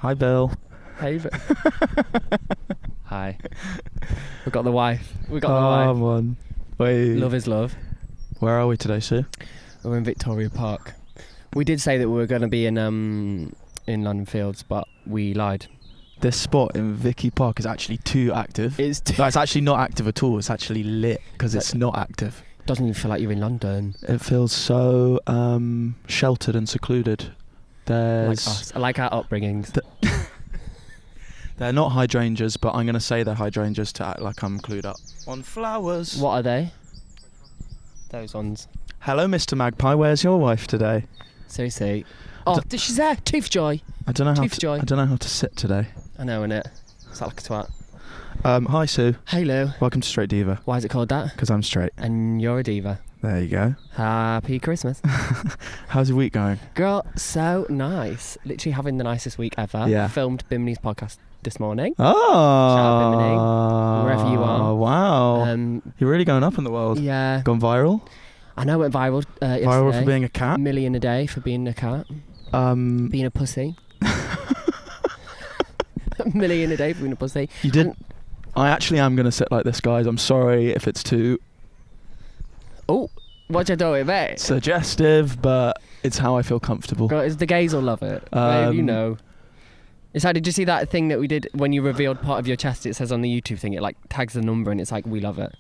Hi, Bill. Hey, Hi. We got the wife. We got the Come wife. on. Wait. Love is love. Where are we today, Sue? We're in Victoria Park. We did say that we were going to be in London Fields, but we lied. This spot in Vicky Park is actually too active. It's No, it's actually not active at all. It's actually lit because it's not active. doesn't even feel like you're in London. It feels so sheltered and secluded. There's Like us. I like our upbringings. They're not hydrangeas, but I'm going to say they're hydrangeas to act like I'm clued up on flowers. What are they? Those ones. Hello, Mr. Magpie. Where's your wife today? Seriously. Oh, she's there. Tooth joy. I don't know how Tooth joy. I don't know how to sit today. I know, innit? It's like a twat. Hi, Sue. Hello. Welcome to Straight Diva. Why is it called that? Because I'm straight. And you're a diva. There you go. Happy Christmas. How's your week going? Girl, so nice. Literally having the nicest week ever. Yeah. Filmed Bimini's podcast this morning. Oh, Shout out Bimini, wherever you are. Wow. You're really going up in the world. Yeah. Gone viral? I know it went viral yesterday. Viral for being a cat? $1 million a day for being a cat. Being a pussy. $1 million a day for being a pussy. You did. I actually am going to sit like this, guys. I'm sorry if it's too Oh, what you doing, mate? suggestive, but it's how I feel comfortable. Girl, the gays will love it. Babe, you know. It's like, did you see that thing that we did when you revealed part of your chest? It says on the YouTube thing, it like tags the number and it's like, we love it.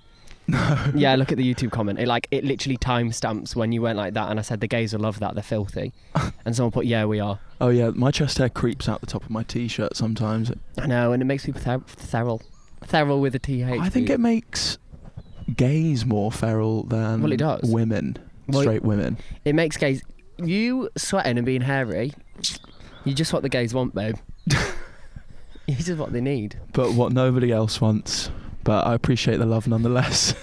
No. Yeah, look at the YouTube comment. It literally timestamps when you went like that, and I said the gays will love that. They're filthy. And someone put, yeah, we are. Oh yeah, my chest hair creeps out the top of my t-shirt sometimes. I know, and it makes people feral. Feral with a TH. I think it makes gays more feral than Well, it does. women, Well, straight women. It makes gays. You sweating and being hairy, you just what the gays want, babe. You just what they need. But what nobody else wants. But I appreciate the love nonetheless.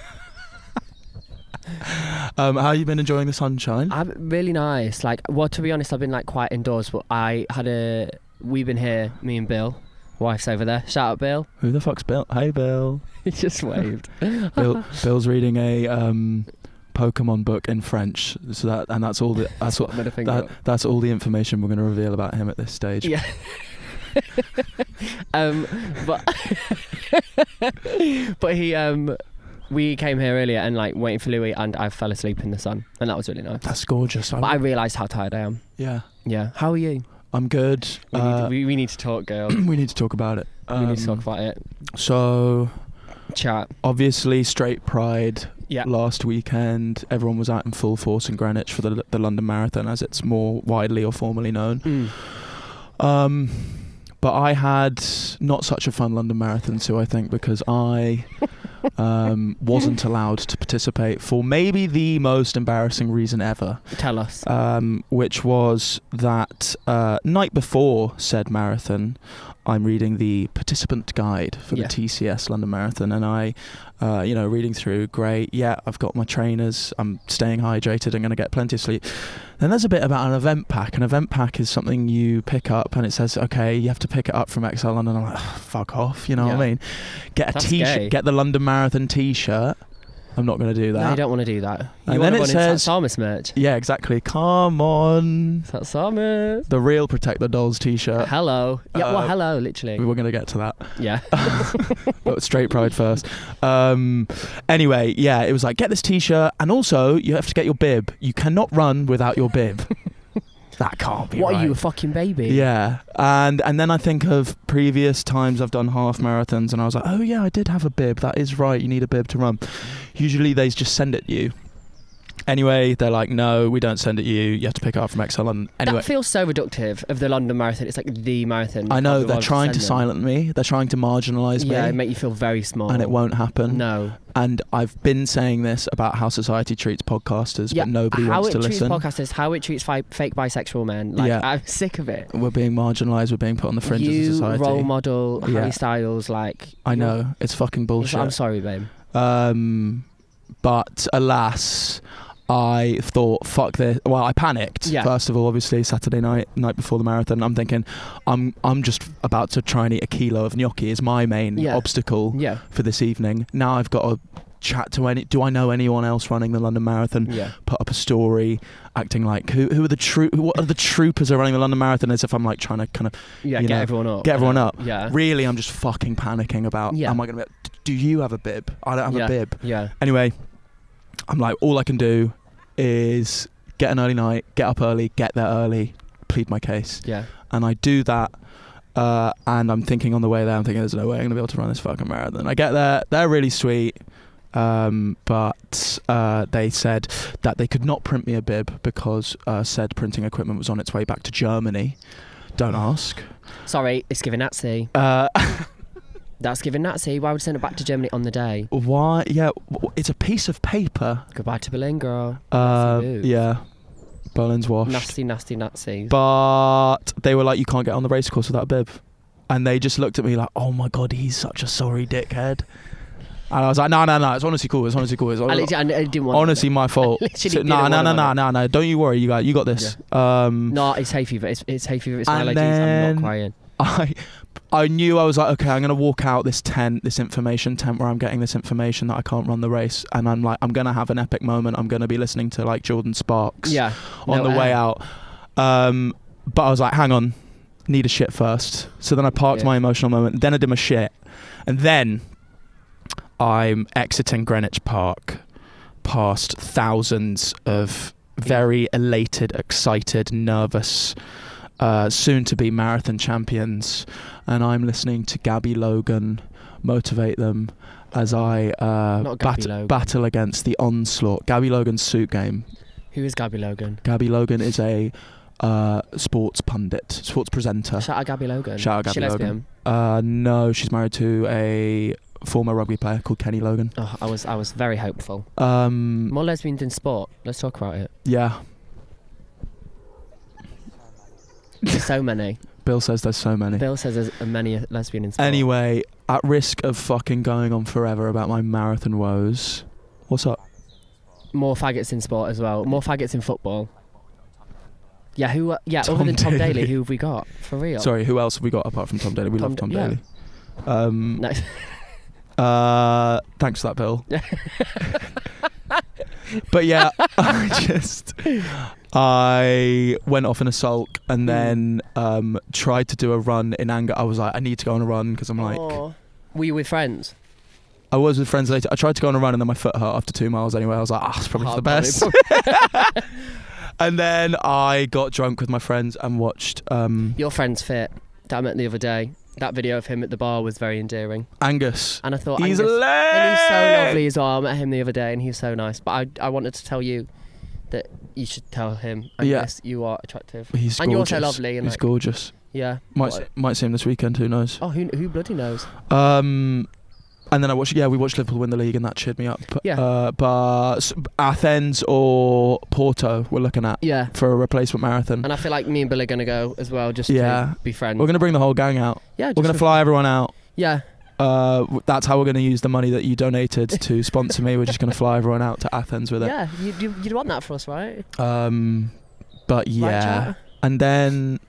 How you been enjoying the sunshine? I'm really nice. Like, well, to be honest, I've been like quite indoors, but we've been here, me and Bill. Wife's over there. Shout out, Bill. Who the fuck's Bill? Hey, Bill. He just waved. Bill's reading a Pokemon book in French. So that's all that's all the information we're going to reveal about him at this stage. Yeah. But he we came here earlier and like waiting for Louis, and I fell asleep in the sun, and that was really nice. That's gorgeous. But I realised how tired I am. Yeah. How are you? I'm good. We need to talk, girl. We need to talk about it. We need to talk about it. So, Chat. obviously, Straight Pride. Yeah. Last weekend, everyone was out in full force in Greenwich for the London Marathon, as it's more widely or formally known. But I had not such a fun London Marathon, so I think, because I wasn't allowed to participate for maybe the most embarrassing reason ever. Tell us. Which was that night before said marathon, I'm reading the participant guide for the TCS London Marathon, and I, reading through, great, yeah, I've got my trainers, I'm staying hydrated, I'm going to get plenty of sleep. Then there's a bit about an event pack. An event pack is something you pick up, and it says, okay, you have to pick it up from XL London. I'm like, fuck off, you know what I mean? Get a t-shirt, get the London Marathon t-shirt. I'm not going to do that. No, you don't want to do that. And then it says Samus merch. Yeah, exactly. Come on. Is that Samus? The real Protect the Dolls t-shirt. Hello. Yeah, well, hello, literally. We were going to get to that. Yeah. But Straight Pride first. Anyway, yeah, it was like, get this t-shirt, and also you have to get your bib. You cannot run without your bib. That can't be What right. are you, a fucking baby? Yeah. And then I think of previous times I've done half marathons, and I was like, oh yeah, I did have a bib. That is right. You need a bib to run. Usually they just send it you. Anyway, they're like, no, we don't send it you. You have to pick it up from XL London. Anyway, that feels so reductive of the London Marathon. It's like the marathon. I know, they're trying to silence me. They're trying to marginalise me. Yeah, make you feel very small. And it won't happen. No. And I've been saying this about how society treats podcasters, but nobody wants to listen. How it treats podcasters, how it treats fake bisexual men. Like, I'm sick of it. We're being marginalised. We're being put on the fringes of society. Role model, Harry Styles, like... I know. It's fucking bullshit. I'm sorry, babe. But alas... I thought, fuck this. Well, I panicked. First of all, obviously, Saturday night before the marathon. I'm thinking, I'm just about to try and eat a kilo of gnocchi is my main obstacle for this evening. Now I've got to chat to do I know anyone else running the London Marathon? Yeah. Put up a story, acting like who are the what are the troopers who are running the London Marathon? As if I'm like trying to kind of get everyone up. Get everyone up. Yeah. Really, I'm just fucking panicking about. Yeah. Am I gonna? Do you have a bib? I don't have a bib. Yeah. Anyway, I'm like, all I can do is get an early night, get up early, get there early, plead my case. Yeah. And I do that. And I'm thinking on the way there, I'm thinking there's no way I'm going to be able to run this fucking marathon. I get there, they're really sweet, but they said that they could not print me a bib because said printing equipment was on its way back to Germany. Don't ask. Sorry, it's giving Nazi. That's giving Nazi. Why would you send it back to Germany on the day? Why? Yeah, it's a piece of paper. Goodbye to Berlin, girl. Yeah. Berlin's washed. Nasty Nazis. But they were like, you can't get on the race course without a bib. And they just looked at me like, oh my God, he's such a sorry dickhead. And I was like, no, it's honestly cool. It's honestly cool. It's I didn't want honestly my fault. No, don't you worry. You got this. Yeah. No, it's hay fever. It's hay fever. It's my allergies. I'm not crying. I knew, I was like, okay, I'm going to walk out this information tent where I'm getting this information that I can't run the race. And I'm like, I'm going to have an epic moment. I'm going to be listening to like Jordan Sparks on the way out. But I was like, hang on, need a shit first. So then I parked my emotional moment. Then I did my shit. And then I'm exiting Greenwich Park past thousands of very elated, excited, nervous, soon-to-be marathon champions, and I'm listening to Gabby Logan motivate them as I battle against the onslaught. Gabby Logan's suit game. Who is Gabby Logan? Gabby Logan is a sports pundit, sports presenter. Shout out Gabby Logan. Shout out Gabby Logan. No, she's married to a former rugby player called Kenny Logan. Oh, I was very hopeful. More lesbians in sport. Let's talk about it. Yeah. There's so many. Bill says there's so many. Bill says there's many lesbian in sport. Anyway, at risk of fucking going on forever about my marathon woes, what's up? More faggots in sport as well. More faggots in football. Yeah, Tom other than Tom Daley. Daley, who have we got? For real? Sorry, who else have we got apart from Tom Daley? We love Tom Daley. Nice. Thanks for that, Bill. But yeah, I went off in a sulk and then tried to do a run in anger. I was like, I need to go on a run because I'm like... Were you with friends? I was with friends later. I tried to go on a run and then my foot hurt after 2 miles anyway. I was like, it's probably for the best. And then I got drunk with my friends and watched... Your friend's fit that I met the other day. That video of him at the bar was very endearing. Angus. And I thought, he's Angus, and he's so lovely as well. I met him the other day and he's so nice. But I wanted to tell you that you should tell him, Angus, you are attractive. He's gorgeous. And you're so lovely. And he's gorgeous. Yeah. Might see him this weekend, who knows? Oh, who bloody knows? And then we watched Liverpool win the league and that cheered me up. Yeah. But Athens or Porto we're looking at for a replacement marathon. And I feel like me and Bill are going to go as well, just to be friends. We're going to bring the whole gang out. Yeah. We're going to fly everyone out. Yeah. That's how we're going to use the money that you donated to sponsor me. We're just going to fly everyone out to Athens with it. Yeah, you'd want that for us, right? But yeah. Right, and then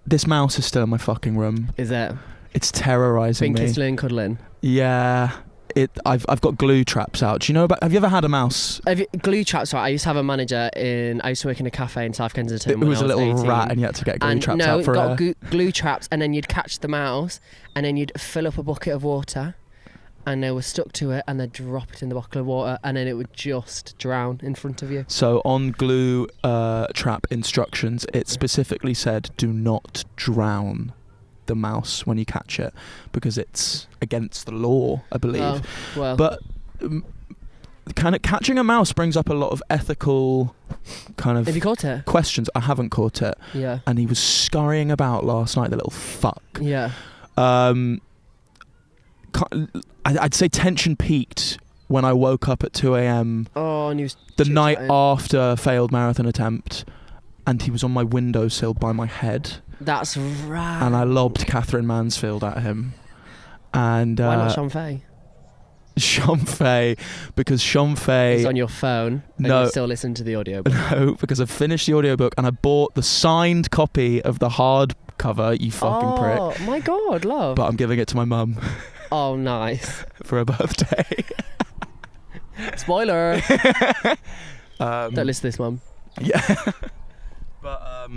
this mouse is still in my fucking room. Is it? It's terrorising me. Been kissing and cuddling. Yeah. I've got glue traps out. Do you know about? Have you ever had a mouse? Glue traps, right? I used to have a manager I used to work in a cafe in South Kensington. It was a little 18. rat, and you had to get glue traps out for got glue traps, and then you'd catch the mouse, and then you'd fill up a bucket of water, and they were stuck to it, and they'd drop it in the bucket of water, and then it would just drown in front of you. So on glue trap instructions, it specifically said, "Do not drown the mouse when you catch it because it's against the law, I believe." Oh, well. But kind of catching a mouse brings up a lot of ethical kind of Have you caught it? questions. I haven't caught it. Yeah. And he was scurrying about last night, the little fuck. Yeah. I'd say tension peaked when I woke up at 2 a.m. Oh, and he was the night after failed marathon attempt, and he was on my windowsill by my head. That's right. And I lobbed Catherine Mansfield at him. And why not Sean Fay? Sean Fay, because Sean Fay... It's on your phone, and you still listen to the audiobook. No, because I finished the audiobook and I bought the signed copy of the hardcover, you fucking prick. Oh, my God, love. But I'm giving it to my mum. Oh, nice. For her birthday. Spoiler. Don't listen to this, Mum. Yeah. But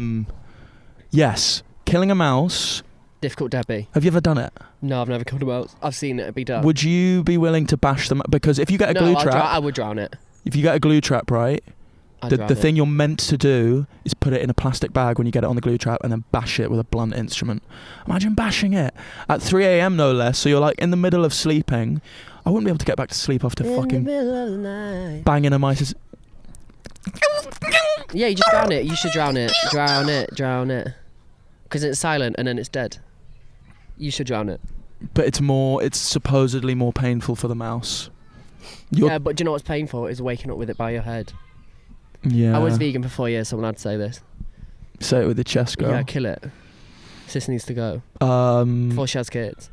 yes, killing a mouse. Difficult Debbie. Have you ever done it? No, I've never killed a mouse. I've seen it be done. Would you be willing to bash them? Because if you get a glue trap, I would drown it. if you get a glue trap, right? The thing you're meant to do is put it in a plastic bag when you get it on the glue trap and then bash it with a blunt instrument. Imagine bashing it at 3 a.m. no less, so you're like in the middle of sleeping. I wouldn't be able to get back to sleep after fucking banging a mice's... Yeah, you just drown it. You should drown it. Drown it. Because it's silent and then it's dead. You should drown it. But it's supposedly more painful for the mouse. Yeah, but do you know what's painful is waking up with it by your head. Yeah. I was vegan for 4 years, someone had to say this. Say it with the chest, girl. Yeah, kill it. Sis needs to go. Before she has kids.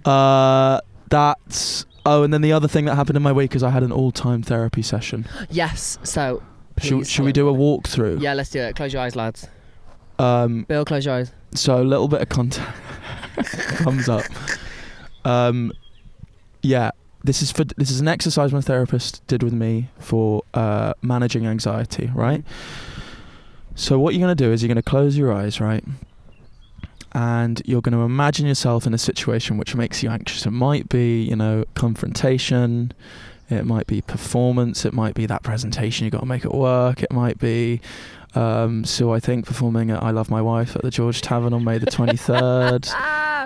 That's... Oh, and then the other thing that happened in my week is I had an all-time therapy session. Yes, so... Should we do a walkthrough? Yeah, let's do it. Close your eyes, lads. Bill, close your eyes. So a little bit of content comes up. Yeah, this is an exercise my therapist did with me for managing anxiety, right? So what you're going to do is you're going to close your eyes, right? And you're going to imagine yourself in a situation which makes you anxious. It might be, confrontation. It might be performance. It might be that presentation you got to make at work. It might be, I think, performing at I Love My Wife at the George Tavern on May the 23rd.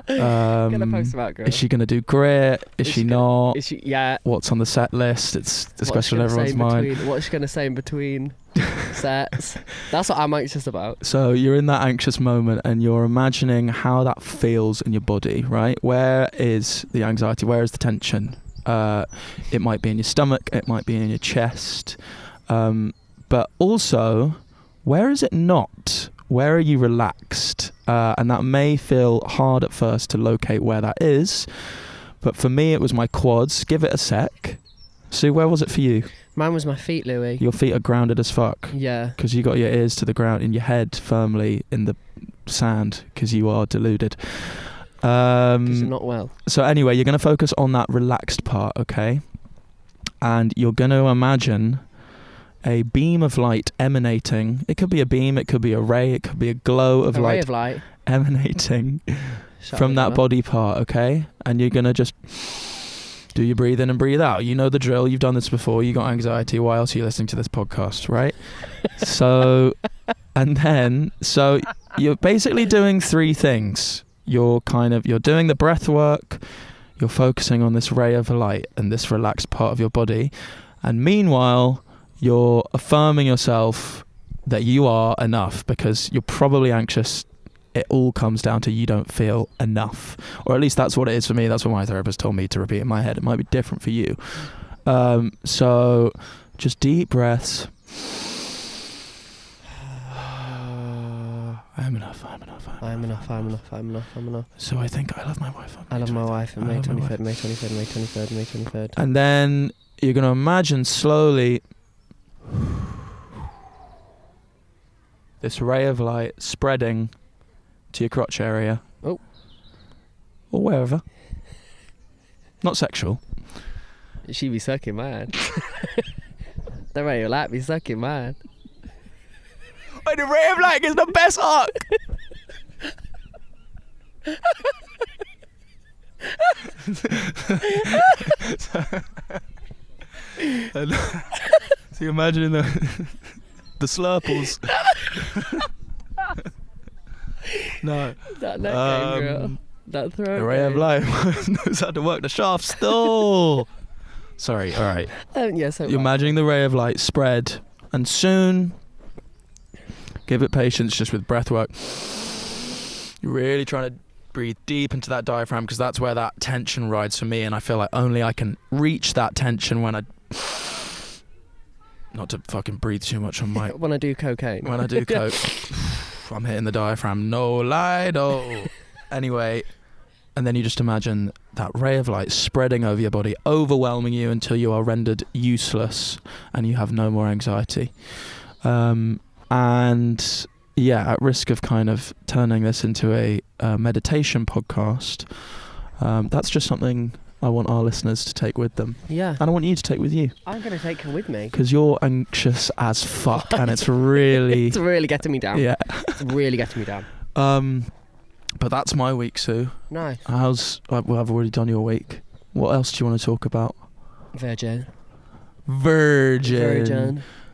Gonna post about girl. Is she going to do Grit? Is she not? Is she? Yeah. What's on the set list? It's discussion on everyone's mind. What's she going to say in between sets? That's what I'm anxious about. So you're in that anxious moment and you're imagining how that feels in your body, right? Where is the anxiety? Where is the tension? It might be in your stomach, it might be in your chest, but also, where is it not? Where are you relaxed? And that may feel hard at first to locate where that is, but for me it was my quads. Give it a sec. Sue, where was it for you? Mine was my feet, Louis. Your feet are grounded as fuck. Yeah. Because you got your ears to the ground and your head firmly in the sand because you are deluded. Because you're not well. So anyway, you're going to focus on that relaxed part, okay? And you're going to imagine a beam of light emanating. It could be a beam, it could be a ray, it could be a glow of light. Ray of light. Emanating from that body part, okay? And you're going to just do your breathe in and breathe out. You know the drill. You've done this before. You got anxiety. Why else are you listening to this podcast, right? So you're basically doing three things. You're doing the breath work, you're focusing on this ray of light and this relaxed part of your body, and meanwhile you're affirming yourself that you are enough, because you're probably anxious. It all comes down to you don't feel enough, or at least that's what it is for me. That's what my therapist told me to repeat in my head. It might be different for you. So just deep breaths. I'm enough. So I think I love my wife. I love my wife on May 23rd. And then you're going to imagine slowly this ray of light spreading to your crotch area. Oh. Or wherever. Not sexual. She be sucking mine. The ray of light be sucking mine. Oh, the ray of light is the best arc. So you're imagining the slurples. No. That neck game, girl. That throat. The ray of light knows how to work the shaft still. Sorry, alright. Yes, you're imagining the ray of light spread, and soon, give it patience just with breath work. You're really trying to breathe deep into that diaphragm, because that's where that tension rides for me, and I feel like only I can reach that tension when I... Not to fucking breathe too much on my... When I do cocaine. When I do coke. I'm hitting the diaphragm. No lie, no. Anyway, and then you just imagine that ray of light spreading over your body, overwhelming you until you are rendered useless and you have no more anxiety. And yeah, at risk of kind of turning this into a meditation podcast, that's just something I want our listeners to take with them. Yeah. And I want you to take with you. I'm going to take her with me. Because you're anxious as fuck, and it's really... It's really getting me down. Yeah. It's really getting me down. But that's my week, Sue. Nice. I've already done your week. What else do you want to talk about? Virgin.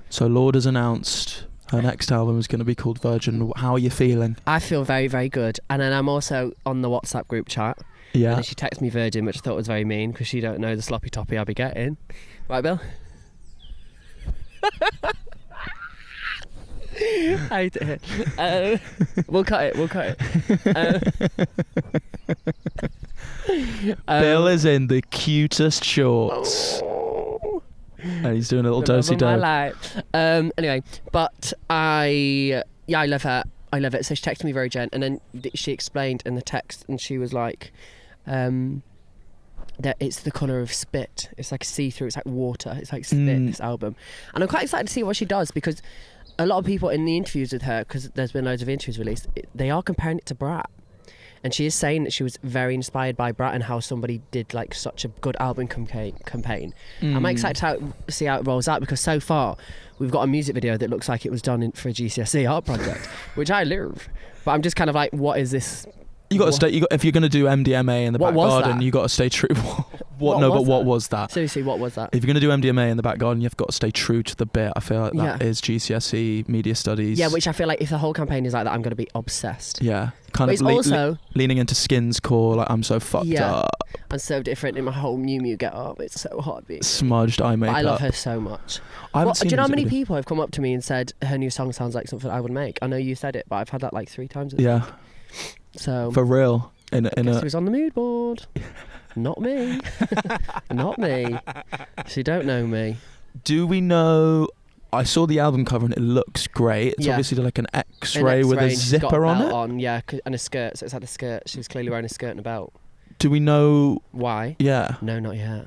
So Lorde has announced her next album is going to be called Virgin. How are you feeling? I feel very, very good. And then I'm also on the WhatsApp group chat. Yeah. And then she texted me Virgin, which I thought was very mean because she don't know the sloppy toppy I'll be getting. Right, Bill? I hate it here. We'll cut it. Bill is in the cutest shorts. And he's doing a little do-si-do. Anyway, but I love her. I love it. So she texted me Virgin, and then she explained in the text, and she was like, that it's the colour of spit. It's like see-through. It's like water. It's like spit, this album. And I'm quite excited to see what she does, because a lot of people in the interviews with her, because there's been loads of interviews released, they are comparing it to Brat. And she is saying that she was very inspired by Brat and how somebody did like such a good album campaign. I'm excited to see how it rolls out, because so far we've got a music video that looks like it was done for a GCSE art project, which I love. But I'm just kind of like, what is this? You got to stay. If you're going to do MDMA in the back garden, you got to stay true. What was that? Seriously, what was that? If you're going to do MDMA in the back garden, you've got to stay true to the bit. I feel like that is GCSE media studies. Yeah, which I feel like if the whole campaign is like that, I'm going to be obsessed. Yeah, kind but of also leaning into Skin's core. Like, I'm so fucked up. I'm so different in my whole Miu Miu get up. It's so hard being smudged eye makeup. I love her so much. Do you know how many people have come up to me and said her new song sounds like something I would make? I know you said it, but I've had that like 3 times. Yeah. So for real. Who's on the mood board? Not me. Not me. She don't know me. Do we know? I saw the album cover and it looks great. It's obviously like an X-ray with a zipper on it. Yeah, and a skirt. So it's had a skirt. She was clearly wearing a skirt and a belt. Do we know why? Yeah. No, not yet.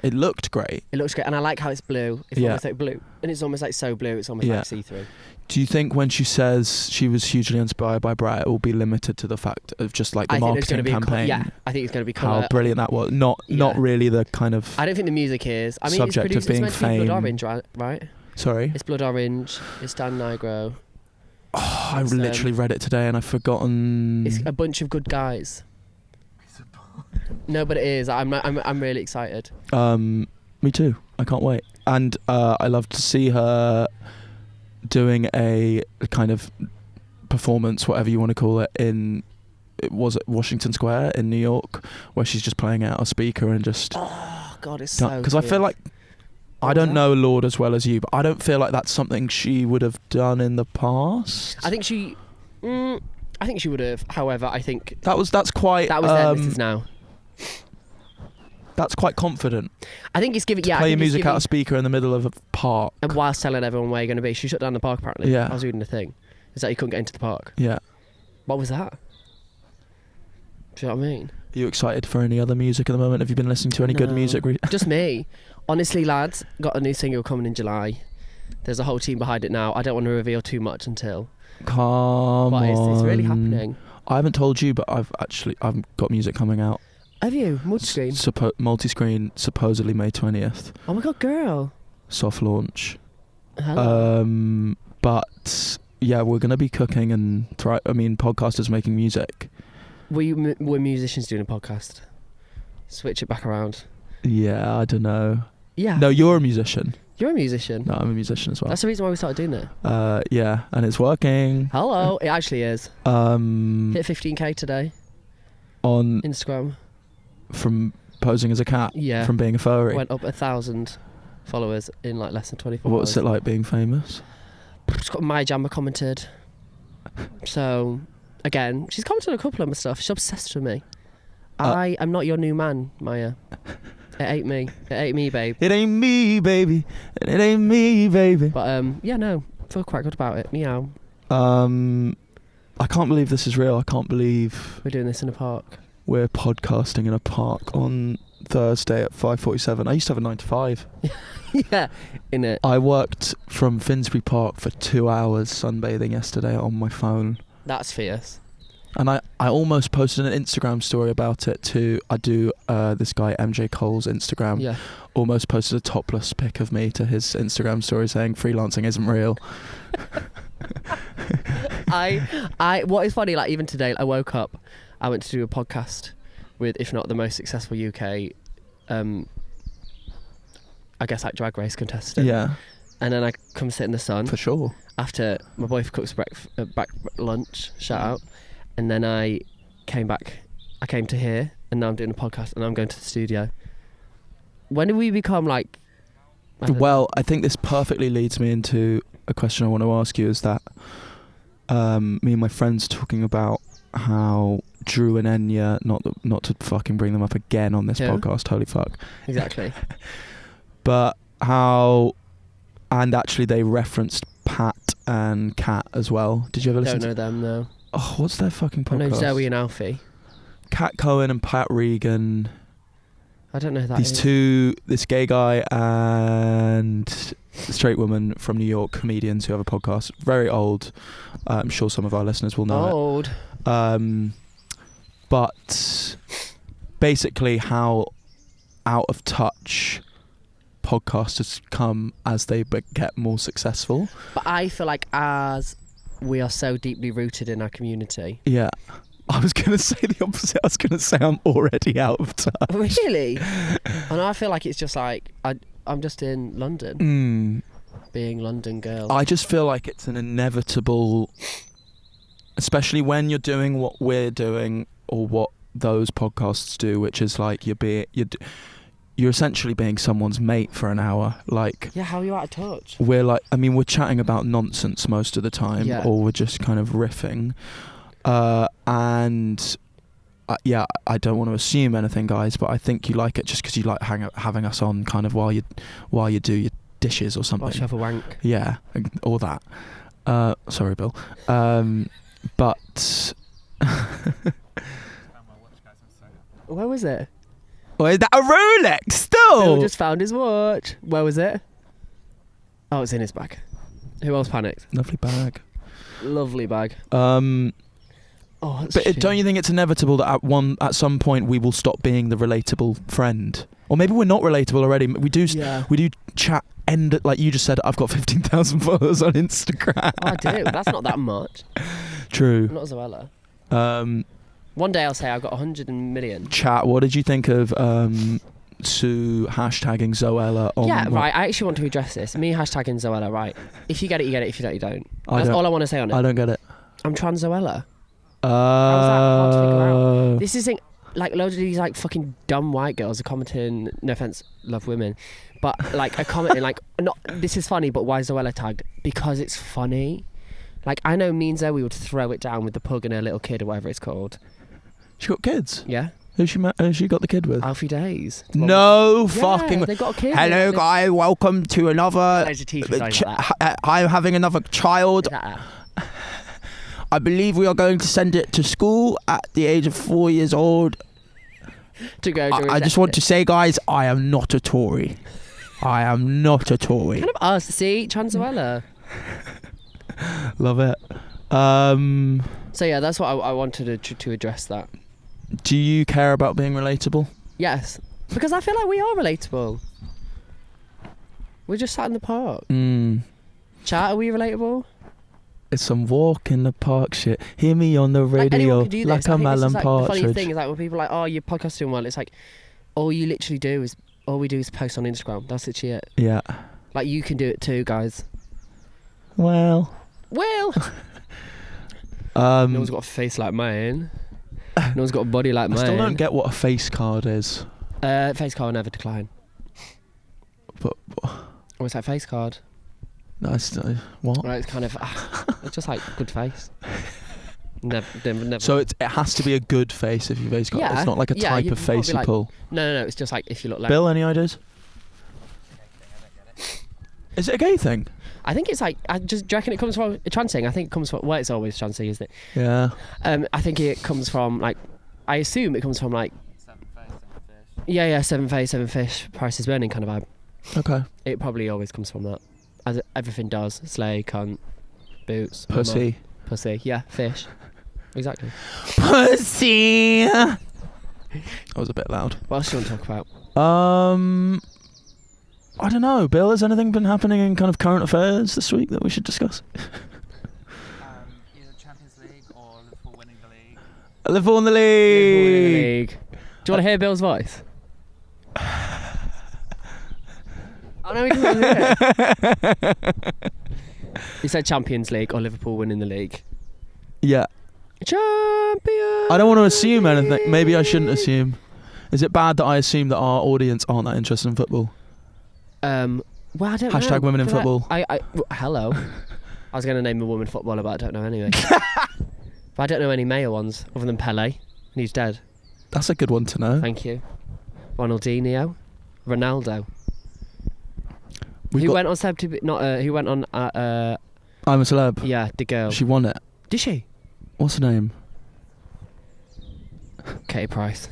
It looked great. It looks great, and I like how it's blue. It's almost like blue, and it's almost like so blue. It's almost like see-through. Do you think when she says she was hugely inspired by Brat, it will be limited to the fact of just like the marketing campaign? I think it's going to be colour. How brilliant that was. Not really the kind of. I don't think the music is. I mean, subject it's of being meant to be Blood Orange, right? Sorry. It's Blood Orange. It's Dan Nigro. Oh, I literally read it today and I've forgotten. It's a bunch of good guys. No, but it is. I'm really excited. Me too. I can't wait. And I love to see her doing a kind of performance, whatever you want to call it, was it Washington Square in New York, where she's just playing out a speaker and just. Oh God, it's so. Because I feel like I don't know Lorde as well as you, but I don't feel like that's something she would have done in the past. I think she would have. However, I think that's quite. That was there. This is now. That's quite confident. I think it's giving. Play your music out a speaker in the middle of a park, and whilst telling everyone where you're going to be. She shut down the park apparently. Yeah. I was reading the thing. Is that you couldn't get into the park? Yeah. What was that? Do you know what I mean? Are you excited for any other music at the moment? Have you been listening to any good music? Just me. Honestly, lads, got a new single coming in July. There's a whole team behind it now. I don't want to reveal too much until. Come on. It's really happening. I haven't told you, but I've got music coming out. Have you? Multi-screen? Multi-screen, supposedly May 20th. Oh my God, girl. Soft launch. Hello. But yeah, we're going to be cooking and podcasters making music. Were musicians doing a podcast? Switch it back around. Yeah, I don't know. Yeah. No, you're a musician. You're a musician? No, I'm a musician as well. That's the reason why we started doing it. Yeah, and it's working. Hello. It actually is. Hit 15k today. On Instagram. From posing as a cat? Yeah. From being a furry? Went up 1,000 followers in like less than 24 hours. What's it like being famous? It's got Maya Jama commented. So, again, she's commented on a couple of my stuff. She's obsessed with me. I am not your new man, Maya. It ain't me. It ain't me, babe. It ain't me, baby. And it ain't me, baby. But, yeah, no. Feel quite good about it. Meow. I can't believe this is real. I can't believe... We're doing this in a park. We're podcasting in a park on Thursday at 5:47. I used to have a 9 to 5. Yeah, in it. I worked from Finsbury Park for 2 hours sunbathing yesterday on my phone. That's fierce. And I almost posted an Instagram story about it too. I do this guy MJ Cole's Instagram. Yeah. Almost posted a topless pic of me to his Instagram story saying freelancing isn't real. What is funny, like even today, I woke up, I went to do a podcast with, if not the most successful UK, I guess like drag race contestant. Yeah. And then I come sit in the sun. For sure. After my boyfriend cooks lunch, shout out. And then I came to here, and now I'm doing a podcast, and I'm going to the studio. When did we become like... Well, I think this perfectly leads me into a question I want to ask you, is that me and my friends talking about how Drew and Enya, not to fucking bring them up again on this podcast, holy fuck. Exactly. But how... And actually they referenced Pat and Kat as well. Did you ever listen? Don't know them, no. Oh, what's their fucking podcast? I know Zoe and Alfie. Kat Cohen and Pat Regan. I don't know who that These is. two, this gay guy and the straight woman from New York, comedians who have a podcast. Very old. I'm sure some of our listeners will know Old. it. But basically how out of touch podcasters come as they get more successful. But I feel like as we are so deeply rooted in our community. Yeah. I was going to say the opposite. I was going to say I'm already out of touch. Really? And I feel like it's just like, I'm just in London. Being London girl. I just feel like it's an inevitable, especially when you're doing what we're doing or what those podcasts do, which is like you're essentially being someone's mate for an hour. Like, yeah, how are you out of touch? We're like, I mean, we're chatting about nonsense most of the time, yeah. Or we're just kind of riffing. And yeah, I don't want to assume anything, guys, but I think you like it just because you like having us on kind of while you do your dishes or something. While you have a wank. Yeah, or that. Sorry, Bill. But where was it? Well, is that a Rolex still? Bill just found his watch. Where was it? Oh, it's in his bag. Who else panicked? Lovely bag. Lovely bag. But don't you think it's inevitable that at some point we will stop being the relatable friend? Or maybe we're not relatable already. We do chat. Like you just said, I've got 15,000 followers on Instagram. I do. That's not that much. True. Not Zoella. One day I'll say I've got 100 million. Chat. What did you think of Sue hashtagging Zoella on... Yeah, right. I actually want to address this. Me hashtagging Zoella, right. If you get it, you get it. If you don't, you don't. That's all I want to say on it. I don't get it. I'm trans Zoella. How's that hard to figure out? This isn't... Like, loads of these, like, fucking dumb white girls are commenting... No offence, love women. But, like, are commenting, like... not. This is funny, but why is Zoella tagged? Because it's funny. Like, I know me and Zoe would throw it down with the pug and her little kid or whatever it's called. She got kids? Yeah. Who's she got the kid with? Alfie Days. No yeah, fucking... they got a kid. Hello, guys. Welcome to another... I'm having another child. I believe we are going to send it to school at the age of 4 years old. To go. I just want to say, guys, I am not a Tory. I am not a Tory. Kind of us. See, trans Zoella. Love it. So yeah, that's what I wanted to address that. Do you care about being relatable? Yes, because I feel like we are relatable. We're just sat in the park. Chat, are we relatable? It's some walk in the park shit. Hear me on the radio, like a melon partridge. The funny thing is, like, when people are like, oh, your podcast's doing well, it's like, all we do is post on Instagram. That's literally it. Yeah. Like, you can do it too, guys. Well. No one's got a face like mine. No one's got a body like mine. I still don't get what a face card is. Face card will never decline. But what's that face card? No, what? Right, it's kind of... it's just like good face. Never. So it has to be a good face if you face card. It's not like a type of face you pull. No. It's just like if you look like... Bill, any ideas? Is it a gay thing? I think it's like... do you reckon it comes from a trans thing? I think it comes from... Well, it's always trans thing, isn't it? Yeah. I think it comes from like... I assume it comes from like... 7 face, 7 fish. Yeah, 7 face, 7 fish, price is burning kind of vibe. Okay. It probably always comes from that. As everything does. Slay, cunt, boots. Pussy. Pussy, yeah, fish. Exactly. Pussy. That was a bit loud. What else do you want to talk about? I don't know, Bill. Has anything been happening in kind of current affairs this week that we should discuss? Either Champions League or Liverpool winning the league. Liverpool in the Liverpool league. in the league. Do you want to hear Bill's voice? Oh no, we can hear it. He said Champions League or Liverpool winning the league. Yeah. Champions. I don't want to assume anything. Maybe I shouldn't assume. Is it bad that I assume that our audience aren't that interested in football? Well, I don't know. Hashtag women in football. Hello. I was going to name a woman footballer, but I don't know anyway. But I don't know any male ones other than Pele, and he's dead. That's a good one to know. Thank you. Ronaldinho, Ronaldo. We've Who got- went on Seb to be, not who went on I'm a celeb. yeah, the girl. She won it. Did she? What's her name? Katie Price.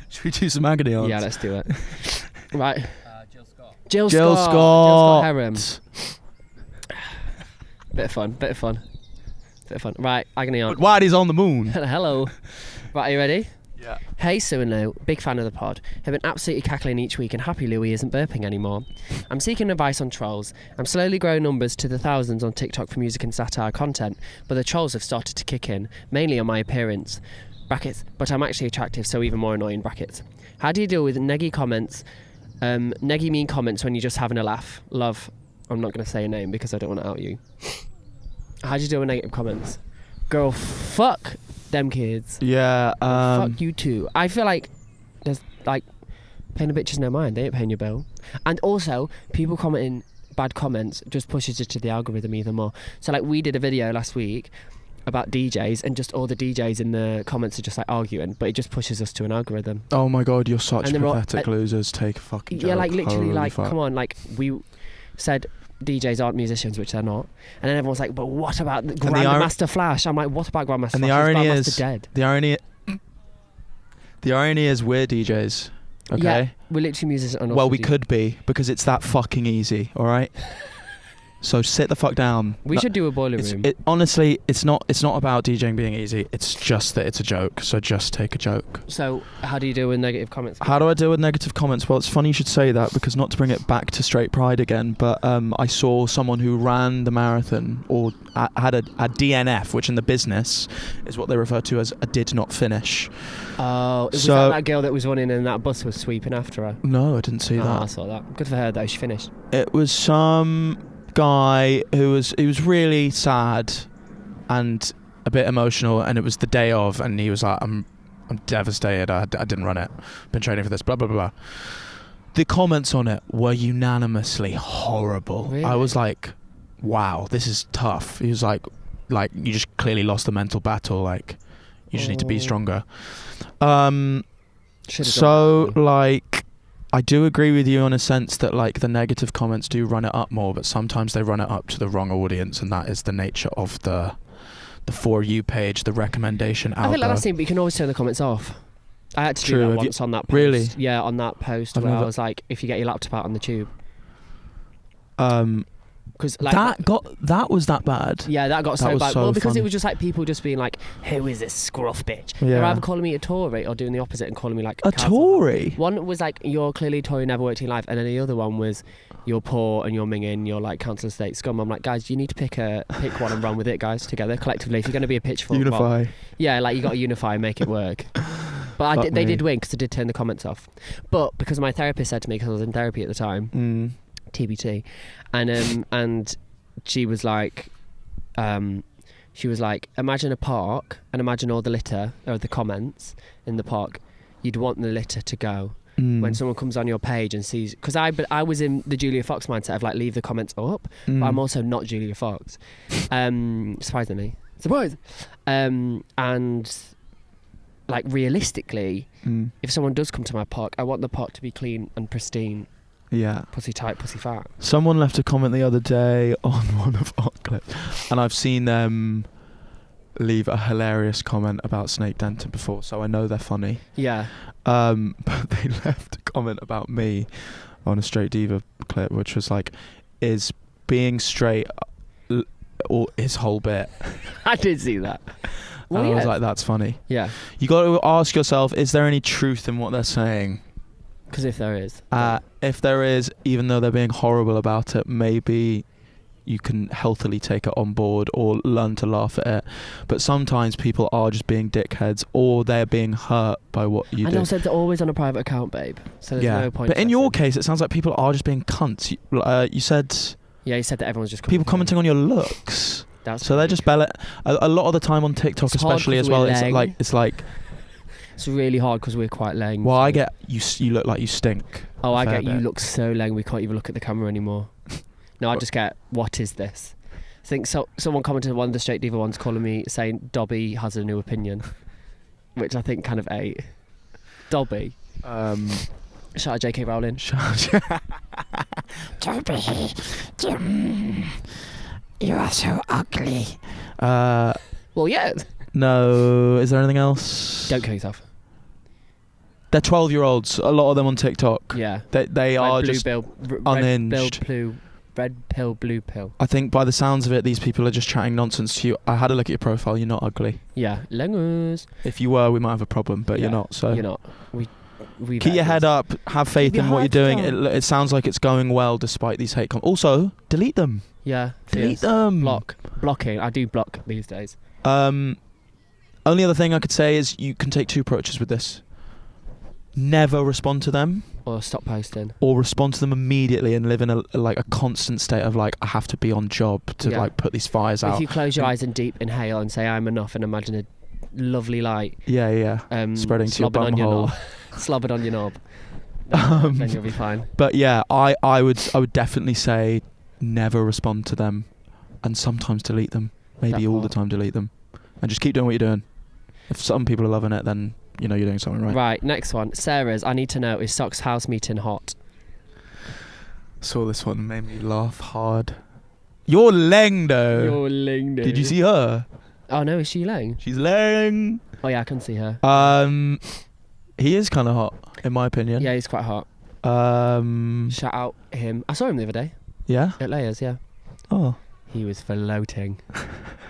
Should we do some agony on? Yeah, let's do it. Right. Jill Scott. Jill Jill Scott. Scott. Heron. Bit of fun. Right, agony on. Whitey's on the moon. Hello. Right, are you ready? Yeah. Hey Sue and Lou, big fan of the pod. Have been absolutely cackling each week and happy Louie isn't burping anymore. I'm seeking advice on trolls. I'm slowly growing numbers to the thousands on TikTok for music and satire content, but the trolls have started to kick in, mainly on my appearance. Brackets, but I'm actually attractive, so even more annoying brackets. How do you deal with neggy comments, neggy mean comments when you're just having a laugh? Love, I'm not going to say a name because I don't want to out you. How do you deal with negative comments? Girl, fuck them kids. Yeah. Fuck you too. I feel like there's like paying the bitches no mind. They ain't paying your bill. And also, people commenting bad comments just pushes it to the algorithm even more. So like we did a video last week about DJs and just all the DJs in the comments are just like arguing, but it just pushes us to an algorithm. Oh my god, you're such And they're all- pathetic losers. Take a fucking joke. Yeah, like literally, Holy like fuck. come on, like we said DJs aren't musicians, which they're not, and then everyone's like, but what about the Grandmaster Flash? I'm like, what about Grandmaster And the Flash? irony Grandmaster is dead. The irony is we're DJs. Okay. Yeah, we're literally musicians. And Well, also we DJs. could be because it's that fucking easy. All right. So sit the fuck down. We should do a boiler room. Honestly, it's not about DJing being easy. It's just that it's a joke. So just take a joke. So, how do you deal with negative comments? How do I deal with negative comments? Well, it's funny you should say that because not to bring it back to straight pride again, but I saw someone who ran the marathon or had a DNF, which in the business is what they refer to as a did not finish. Oh, was So- that girl that was running and that bus was sweeping after her? No, I didn't see Oh, I that. saw that. Good for her though. She finished. It was some guy who was really sad and a bit emotional, and it was the day of, and he was like, I'm devastated. I didn't run it. Been training for this. Blah blah blah. The comments on it were unanimously horrible. Really? I was like, wow, this is tough. He was like you just clearly lost the mental battle. Like you just need to be Oh. stronger. Should've So done that. like, I do agree with you in a sense that like the negative comments do run it up more, but sometimes they run it up to the wrong audience, and that is the nature of the For You page, the recommendation I feel like algo. that's it, but you can always turn the comments off. I had to True, do have that you- once on that post. Really? Yeah, on that post I've where I never- was like, if you get your laptop out on the tube. Because like that was that bad. yeah, that got That so was bad. so Well, because funny. it was just like people just being like, "Who is this scruff bitch?" Yeah. They're either calling me a Tory or doing the opposite and calling me like A cancel. Tory. One was like, "You're clearly a Tory, never worked in your life," and then the other one was, "You're poor and you're minging, you're like council estate scum." I'm like, guys, you need to pick one and run with it, guys, together collectively. If you're going to be a pitchfork, well, Unify. yeah, like you got to unify and make it work. But Fuck they me. did win because I did turn the comments off. But because my therapist said to me, because I was in therapy at the time, TBT, and she was like, imagine a park and imagine all the litter or the comments in the park. You'd want the litter to go when someone comes on your page and sees, because I was in the Julia Fox mindset of like leave the comments up, but I'm also not Julia Fox, surprisingly, and like realistically, if someone does come to my park, I want the park to be clean and pristine. Yeah. Pussy tight, pussy fat. Someone left a comment the other day on one of our clips, and I've seen them leave a hilarious comment about Snake Denton before, so I know they're funny. Yeah. But they left a comment about me on a Straight Diva clip, which was like, is being straight his whole bit. I did see that. Well, And I yeah. was like, that's funny. Yeah, You got to ask yourself, is there any truth in what they're saying? because if there is, If there is, even though they're being horrible about it, maybe you can healthily take it on board or learn to laugh at it. But sometimes people are just being dickheads, or they're being hurt by what you and do. also they're always on a private account, babe. So there's no point. But in your stressing. case, it sounds like people are just being cunts. You said Yeah, you said that everyone's just people commenting on your looks. That's So they're just a lot of the time on TikTok, It's hard especially 'cause as well. we're It's like, It's really hard because we're quite lame. well, I so- get you look like you stink. Oh, I fair get you bit. look so lame. We can't even look at the camera anymore. No, I just get what is this? I think someone commented on one of the Straight Diva ones calling me saying Dobby has a new opinion, which I think kind of ate. Dobby. Shout out J.K. Rowling. Dobby, you are so ugly. Well, yeah. No, is there anything else? Don't kill yourself. They're 12-year-olds. A lot of them on TikTok. Yeah. They are Red, blue just pill, unhinged. Red pill, blue pill. I think by the sounds of it, these people are just chatting nonsense to you. I had a look at your profile. You're not ugly. Yeah. Langers. If you were, we might have a problem, but you're Yeah, not. So You're not. We keep your head up. Have faith Keep in your what you're head doing. down. It sounds like it's going well despite these hate comments. Also, delete them. Yeah. Delete yes. them. Blocking. I do block these days. Only other thing I could say is you can take two approaches with this. Never respond to them, Or stop posting. or respond to them immediately and live in a constant state of like, I have to be on job to Yeah. like put these fires If out. you close your eyes and deep inhale and say I'm enough and imagine a lovely light Yeah. Spreading to your slobbing on your bumhole. knob. Slobbing on your knob. Then you'll be fine. But yeah, I would definitely say never respond to them, and sometimes delete them. Maybe That all the part. time delete them, and just keep doing what you're doing. If some people are loving it, then you know you're doing something right. Right, next one. Sarah's, I need to know, is Sock's house meeting hot? Saw this one, made me laugh hard. You're Leng though. You're ling, Did you see her? Oh no, is she Lang? She's Leng. Oh yeah, I can see her. He is kind of hot, in my opinion. Yeah, he's quite hot. Shout out him. I saw him the other day Yeah. at Layers, yeah. Oh. He was floating.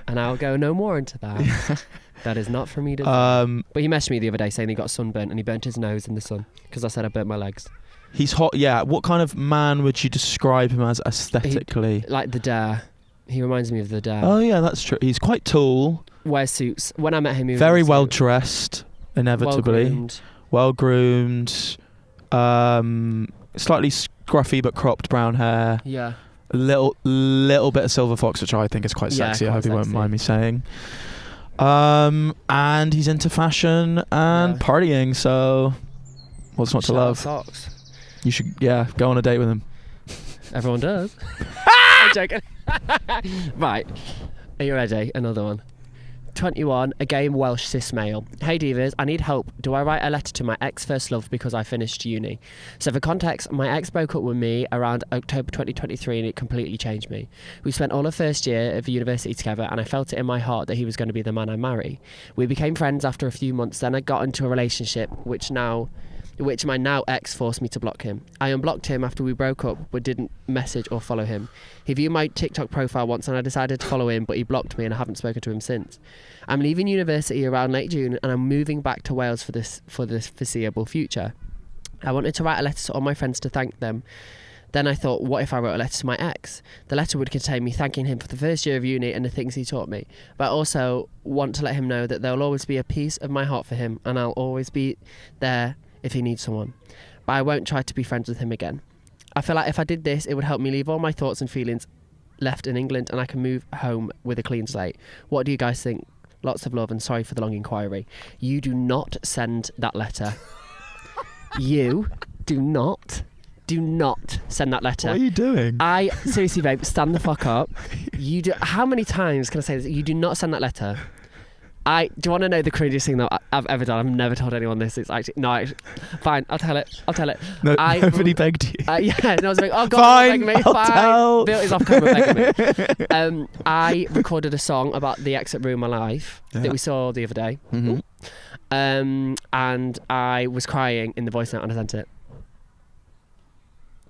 And I'll go no more into that. That is not for me to say. But he messaged me the other day saying he got sunburnt and he burnt his nose in the sun because I said I burnt my legs. He's hot. Yeah. What kind of man would you describe him as aesthetically? Like the Dare. He reminds me of the Dare. Oh yeah, that's true. He's quite tall. Wears suits. When I met him, he was Very in a well suit. dressed, inevitably. Well-groomed. Well groomed. Slightly scruffy but cropped brown hair. Yeah. A little bit of silver fox, which I think is quite Yeah, sexy. I quite hope you won't sexy. mind me saying. And he's into fashion and Yeah. partying. So, what's not to Shout out love? Socks. You should, go on a date with him. Everyone does. I'm joking. Right. Are you ready? Another one. 21, a gay Welsh cis male. Hey divas, I need help. Do I write a letter to my ex first love because I finished uni? So for context, my ex broke up with me around October 2023 and it completely changed me. We spent all our first year of university together and I felt it in my heart that he was going to be the man I marry. We became friends after a few months, then I got into a relationship which my now ex forced me to block him. I unblocked him after we broke up but didn't message or follow him. He viewed my TikTok profile once and I decided to follow him, but he blocked me and I haven't spoken to him since. I'm leaving university around late June and I'm moving back to Wales for this foreseeable future. I wanted to write a letter to all my friends to thank them. Then I thought, what if I wrote a letter to my ex? The letter would contain me thanking him for the first year of uni and the things he taught me. But I also want to let him know that there will always be a piece of my heart for him and I'll always be there if he needs someone. But I won't try to be friends with him again. I feel like if I did this, it would help me leave all my thoughts and feelings left in England and I can move home with a clean slate. What do you guys think? Lots of love and sorry for the long inquiry. You do not send that letter. You do not send that letter. What are you doing? Seriously, babe, stand the fuck up. You do. How many times can I say this? You do not send that letter. Do you want to know the craziest thing that I've ever done? I've never told anyone this. It's actually fine. I'll tell it. No, nobody begged you. Yeah, no, I was like, oh god, Fine, beg me. I'll Fine. tell. Bill is off camera begging me. I recorded a song about the ex that ruined my life that we saw the other day. Mhm. And I was crying in the voice note and I sent it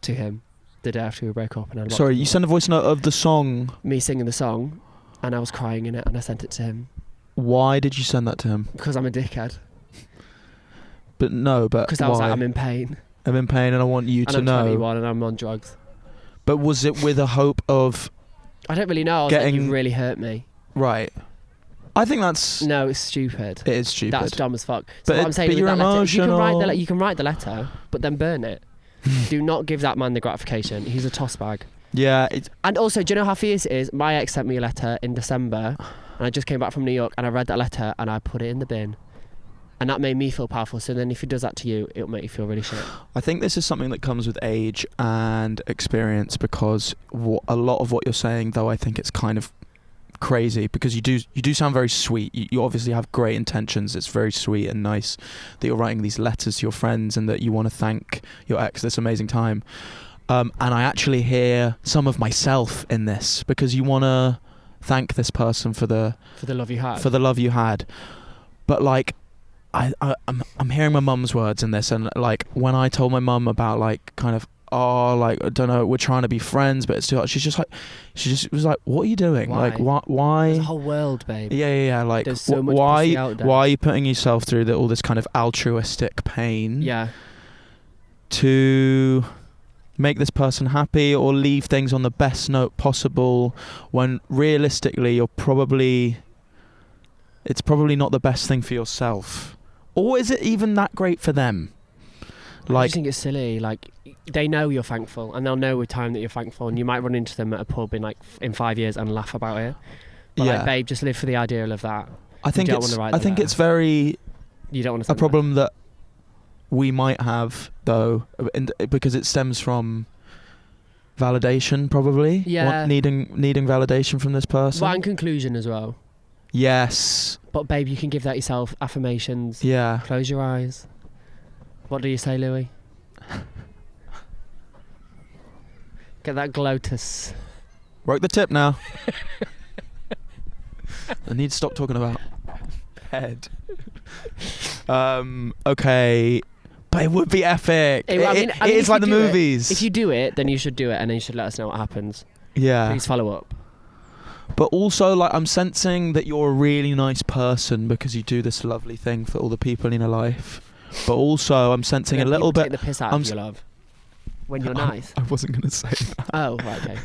to him the day after we broke up. And I Sorry, you sent a voice note of the song. me singing the song and I was crying in it, and I sent it to him Why did you send that to him? because I'm a dickhead. But Because I was why? like, I'm in pain. I'm in pain and I want you And to I'm know. 21 and I'm on drugs. But was it with a hope of... I don't really know. I was like, you really hurt me. Right. I think that's... No, it's stupid. It is stupid. That's dumb as fuck. So But what I'm saying but with you're that letter, emotional. you can write the letter, but then burn it. Do not give that man the gratification. He's a toss bag. Yeah. It's, And also, do you know how fierce it is? My ex sent me a letter in December, and I just came back from New York, and I read that letter, and I put it in the bin. And that made me feel powerful. So then if he does that to you, it'll make you feel really shit. I think this is something that comes with age and experience, because a lot of what you're saying, though, I think it's kind of crazy, because you do sound very sweet. You obviously have great intentions. It's very sweet and nice that you're writing these letters to your friends and that you want to thank your ex this amazing time. And I actually hear some of myself in this, because you want to thank this person for the love you had. For the love you had. But like, I'm hearing my mum's words in this, and like when I told my mum about like kind of, oh, like I don't know, we're trying to be friends, but it's too hard. She just was like, what are you doing? Why? Like why? There's a whole world, babe. Yeah. Like There's so much pussy out there. why are you putting yourself through all this kind of altruistic pain? Yeah. To make this person happy or leave things on the best note possible, when realistically it's probably not the best thing for yourself. Or is it even that great for them? I just think it's silly. Like, they know you're thankful, and they'll know with time that you're thankful, and you might run into them at a pub in 5 years and laugh about it. But like, babe, just live for the ideal of that. I think it's very you don't want to a problem that we might have, though, because it stems from validation, probably. Yeah. Needing validation from this person. But in conclusion as well. Yes. But babe, you can give that yourself. Affirmations. Yeah. Close your eyes. What do you say, Louis? Get that glotus. Work the tip now. I need to stop talking about head. Okay. But it would be epic. It is like the movies. If you do it, then you should do it, and then you should let us know what happens. Yeah. Please follow up. But also, like, I'm sensing that you're a really nice person because you do this lovely thing for all the people in your life. But also, I'm sensing a little bit. Take the piss out of your love when you're nice. I wasn't going to say that. Oh, right, okay.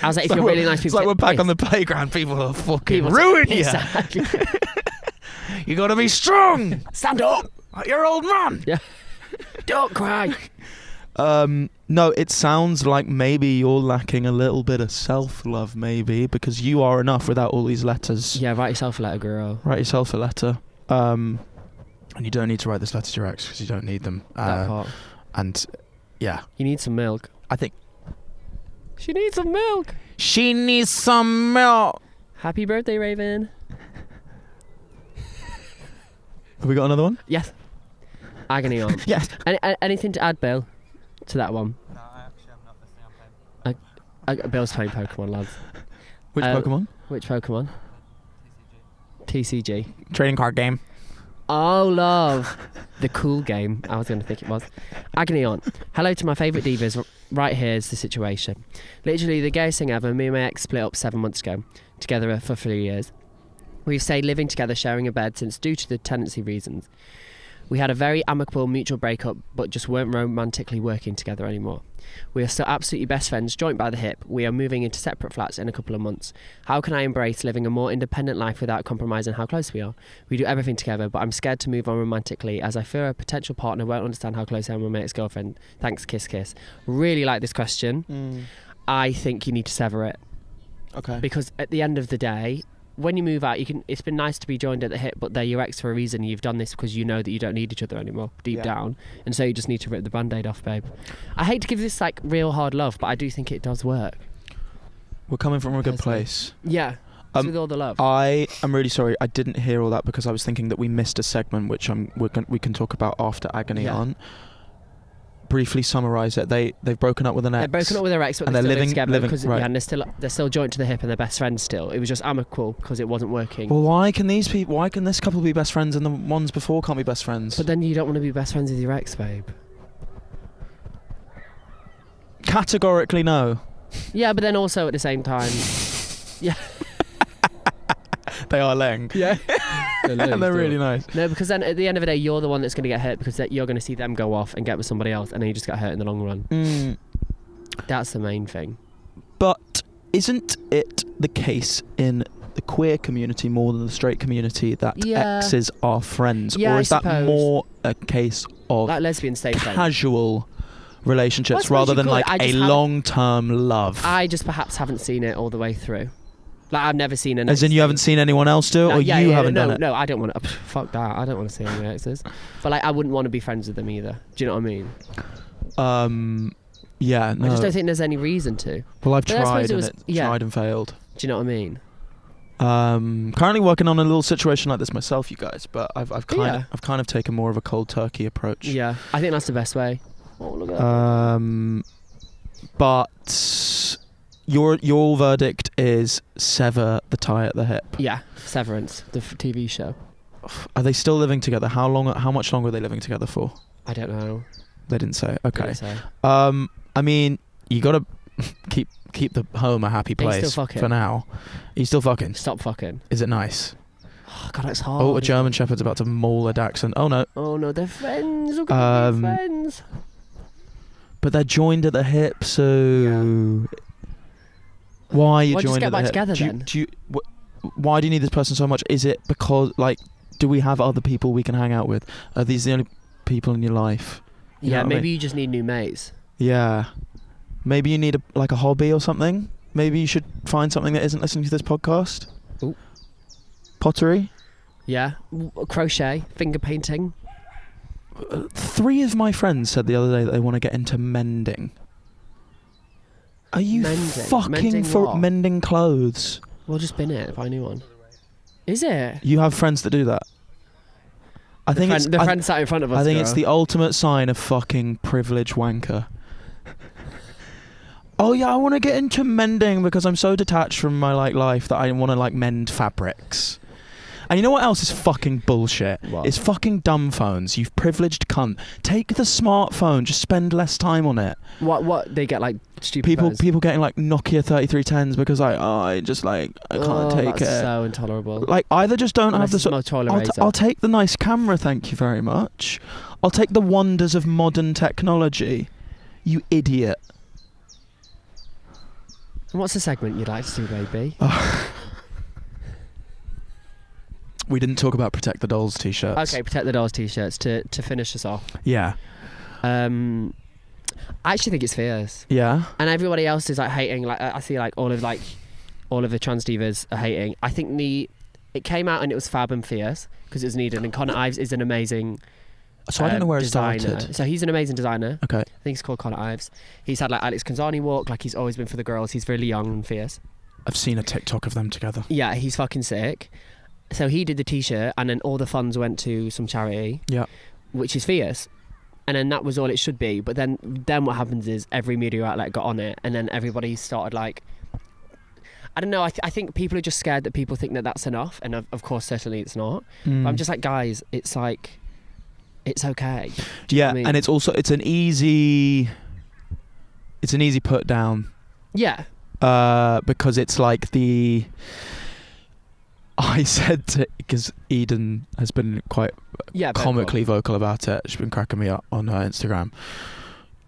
I was like, if you're really nice people. It's like we're back on the playground. People are fucking ruin you. Exactly. You got to be strong. Stand up. Like your old man. Yeah. Don't cry. No, it sounds like maybe you're lacking a little bit of self-love, maybe, because you are enough without all these letters. Yeah, write yourself a letter, girl. Write yourself a letter. And you don't need to write this letter to your ex because you don't need them. That part. And, yeah. You need some milk. I think... She needs some milk. She needs some milk. Happy birthday, Raven. Have we got another one? Yes. Agony on. Yes. Anything to add, Bill, to that one? No, I actually am not listening. I'm playing. Bill's playing Pokemon, lads. Which Pokemon? Which Pokemon? TCG. Trading card game. Oh, love. The cool game. I was going to think it was. Agony on. Hello to my favourite divas. Right here's the situation. Literally the gayest thing ever. Me and my ex split up 7 months ago. Together for 3 years. We've stayed living together, sharing a bed since, due to the tenancy reasons. We had a very amicable mutual breakup, but just weren't romantically working together anymore. We are still absolutely best friends, joint by the hip. We are moving into separate flats in a couple of months. How can I embrace living a more independent life without compromising how close we are? We do everything together, but I'm scared to move on romantically as I fear a potential partner won't understand how close I am with my ex-girlfriend. Thanks, kiss, kiss. Really like this question. I think you need to sever it. Okay. Because at the end of the day, when you move out, it's been nice to be joined at the hip, but they're your ex for a reason. You've done this because you know that you don't need each other anymore, deep down. And so you just need to rip the band-aid off, babe. I hate to give this like real hard love, but I do think it does work. We're coming from a good place. Yeah. With all the love. I am really sorry. I didn't hear all that because I was thinking that we missed a segment which we can talk about after Agony on. Briefly summarise it. They've broken up with an ex. They're broken up with their ex, but and they're they're living living together because right. they're still joined to the hip and they're best friends still. It was just amicable because it wasn't working. Well, why can this couple be best friends and the ones before can't be best friends? But then you don't want to be best friends with your ex, babe. Categorically no. Yeah, but then also at the same time, Yeah. They are Leng. Yeah. And they're really nice. No, because then at the end of the day, you're the one that's going to get hurt because you're going to see them go off and get with somebody else, and then you just get hurt in the long run. That's the main thing. But isn't it the case in the queer community more than the straight community that exes are friends? Yeah, or is I that suppose. more a case of Like lesbian stay friends. casual relationships Well, I suppose rather you than could. like I a just haven't- long-term love? I just perhaps haven't seen it all the way through. Like, I've never seen an As in you haven't seen anyone else do it, or you haven't done it? No, I don't want to. Fuck that. I don't want to see any exes. But like, I wouldn't want to be friends with them either. Do you know what I mean? Yeah, no. I just don't think there's any reason to. Well, I've But I tried suppose and tried and failed. Do you know what I mean? Currently working on a little situation like this myself, you guys, but I've kind of taken more of a cold turkey approach. Yeah, I think that's the best way. Oh, look at that. But your verdict is sever the tie at the hip. Yeah, Severance, the TV show. Are they still living together? How much longer are they living together for? I don't know. They didn't say. Okay. Didn't say. I mean, you gotta keep the home a happy Are you place still fucking? for now. Are you still fucking? Stop fucking. Is it nice? Oh, God, that's hard. Oh, a German Shepherd's about to maul a Dachshund. Oh no. Oh no, they're friends. Look at them, they're friends. But they're joined at the hip, so why are you Why just joined get at the back hip? together then? Why do you need this person so much? Is it because, like, do we have other people we can hang out with? Are these the only people in your life? You know Yeah, what I maybe mean? you just need new mates. Yeah. Maybe you need a hobby or something. Maybe you should find something that isn't listening to this podcast. Ooh. Pottery. Yeah, crochet, finger painting. 3 of my friends said the other day that they want to get into mending. Are you Mending? fucking Mending for what? mending clothes? We'll just bin it if I knew one. Is it? You have friends that do that. I think it's the friend sat in front of us. I think it's girl. the ultimate sign of fucking privileged wanker. Oh yeah, I want to get into mending because I'm so detached from my life that I want to mend fabrics. And you know what else is fucking bullshit? What? It's fucking dumb phones. You privileged cunt. Take the smartphone. Just spend less time on it. What they get stupid phones? People getting Nokia 3310s because I can't take that's it. so intolerable. Either just don't Unless have it's Motorola Razr. I'll take the nice camera, thank you very much. I'll take the wonders of modern technology. You idiot. And what's the segment you'd like to do, baby? We didn't talk about Protect the Dolls t-shirts. Okay, Protect the Dolls t-shirts to finish us off. Yeah. I actually think it's fierce. Yeah. And everybody else is hating. I see all of the trans divas are hating. I think it came out and it was fab and fierce because it was needed. And Connor Ives is an amazing So I don't know where it designer. started. So he's an amazing designer. Okay. I think he's called Connor Ives. He's had Alex Kanzani walk. He's always been for the girls. He's really young and fierce. I've seen a TikTok of them together. Yeah, he's fucking sick. So he did the t-shirt and then all the funds went to some charity. Yeah. Which is fierce. And then that was all it should be. But then what happens is every media outlet got on it and then everybody started I don't know, I think people are just scared that people think that that's enough. And of course, certainly it's not. But I'm just guys, it's it's okay. Do you know what I mean? And it's an easy put down. Yeah. Because it's I said because Eden has been quite comically vocal about it. She's been cracking me up on her Instagram,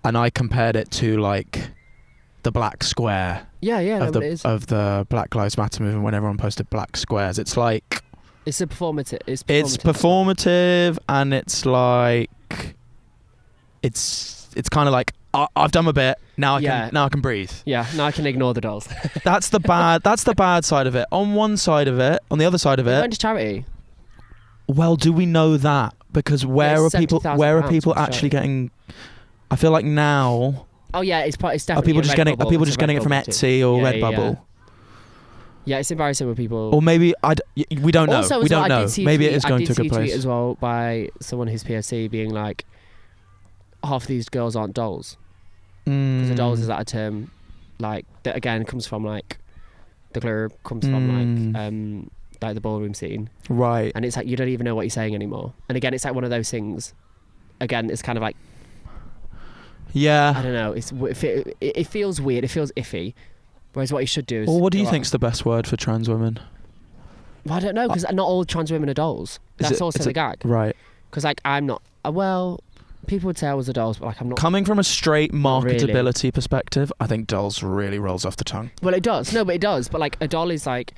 and I compared it to the black square. Of the Black Lives Matter movement when everyone posted black squares. It's it's a performative. It's performative, and it's kind of I've done my bit. Now I can breathe. Yeah, now I can ignore the dolls. That's the bad side of it. On the other side of It it, went to charity. well, do we know that? Because where are people £70,000 actually getting? I feel now. Oh yeah, it's definitely. Are people just getting it from Etsy or Redbubble? Yeah, it's embarrassing when people. Or maybe we don't know. Also, we don't know. Maybe it is going to a good I did see a tweet place. as well by someone who's POC being half of these girls aren't dolls. Because the dolls is that a term that again comes from the glur comes from the ballroom scene, right? And it's you don't even know what you're saying anymore. And again, it's one of those things. Again, it's kind of yeah. I don't know. It feels weird. It feels iffy. Whereas what you should do is... Well, what do you go think's the best word for trans women? Well, I don't know, because not all trans women are dolls. That's also the gag. Right. Because, like, I'm not... well, people would say I was a dolls, but, like, I'm not... Coming from a straight marketability perspective, I think dolls really rolls off the tongue. Well, it does. No, but it does. But, like, a doll is, like,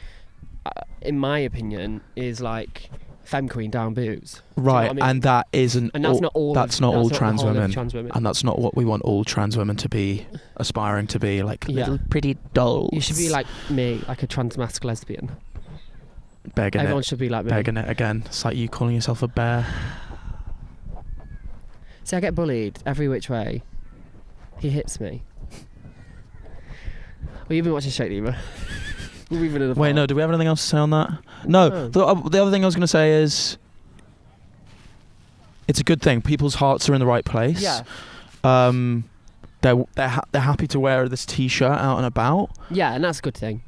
in my opinion, is, like, femme queen down boobs. Right, I mean? And that isn't... And that's not all... That's not all the trans whole of women. trans women. And that's not what we want all trans women to be aspiring to be, like little pretty dolls. You should be like me, like a trans-masc lesbian. Begging Everyone it. should be like me. Begging it again. It's like you calling yourself a bear. See, I get bullied every which way. He hits me. Well, you've been watching Straight Diva. Wait, no, do we have anything else to say on that? No. The other thing I was going to say is it's a good thing. People's hearts are in the right place. Yeah. They're happy to wear this T-shirt out and about. Yeah, and that's a good thing.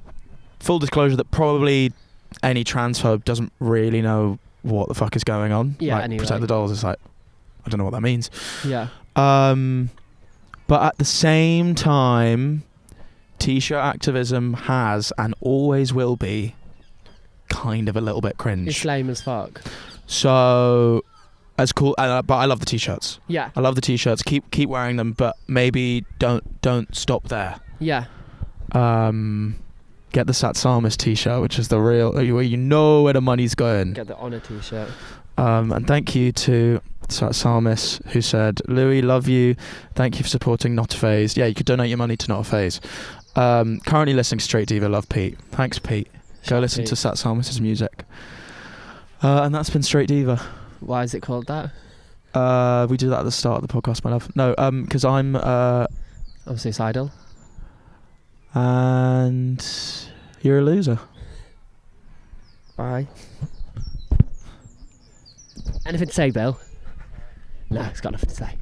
Full disclosure that probably any transphobe doesn't really know what the fuck is going on. Yeah, like, anyway. Protect the dolls is like, I don't know what that means. Yeah. But at the same time, T-shirt activism has and always will be kind of a little bit cringe. It's lame as fuck. So, as cool, but I love the T-shirts. Yeah. I love the T-shirts. Keep wearing them, but maybe don't stop there. Yeah. Get the Satsamis T-shirt, which is the real, where you know where the money's going. Get the Honour T-shirt. And thank you to Satsamis, who said, "Louis, love you. Thank you for supporting Not a Phase." Yeah, you could donate your money to Not a Phase. Currently listening to Straight Diva. Love Pete. Thanks, Pete. Go listen to Satsamis' music. And that's been Straight Diva. Why is it called that? We do that at the start of the podcast, my love. No, because I'm suicidal. And you're a loser. Bye. Anything to say, Bill? No, it's got nothing to say.